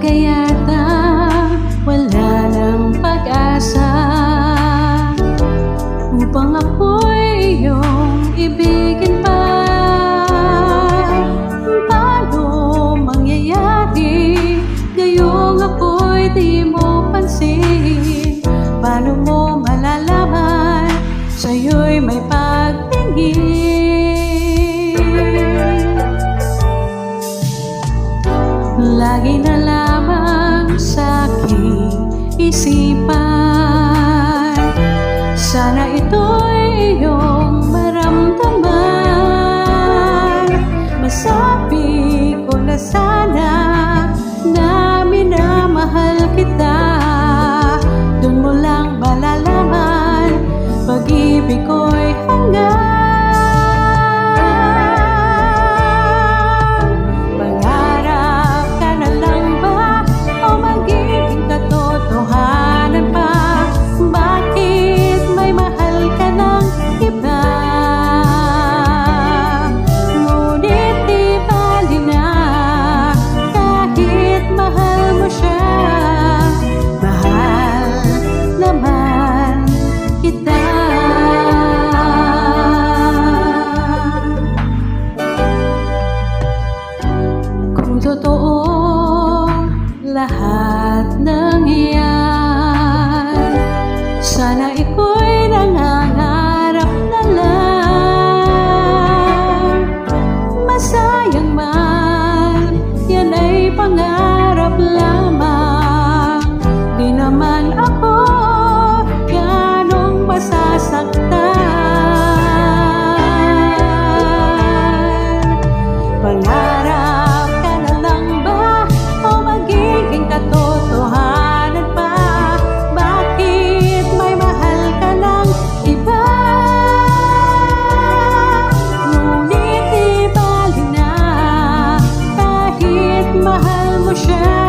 bagay yata wala ng pag-asa upang ako'y iyong ibigin pa. Paano mangyayari gayong ako'y di mo pansin? Paano mo malalaman sa'yo'y may pagtingin? Lagi na lamang sa'king isipan, sana ito'y iyong maramdaman. Masabi ko na sana na minamahal kita. Doon mo lang malalaman pag-ibig ko'y hanggang. Pangarap ka na lang ba o magiging katotohanan pa? Bakit may mahal ka ng iba? Ngunit di bali na kahit mahal mo siya. Mahal naman kita. Kung totoo lahat ng iyan, sana iko'y nangangarap na lang. Masayang man, yan ay pangarap lamang. Di naman ako ganong masasaktan. Pangarap ka na lang ba o magiging katotohanan pa? Bakit may mahal ka ng iba? Ngunit di bali na kahit mahal mo siya.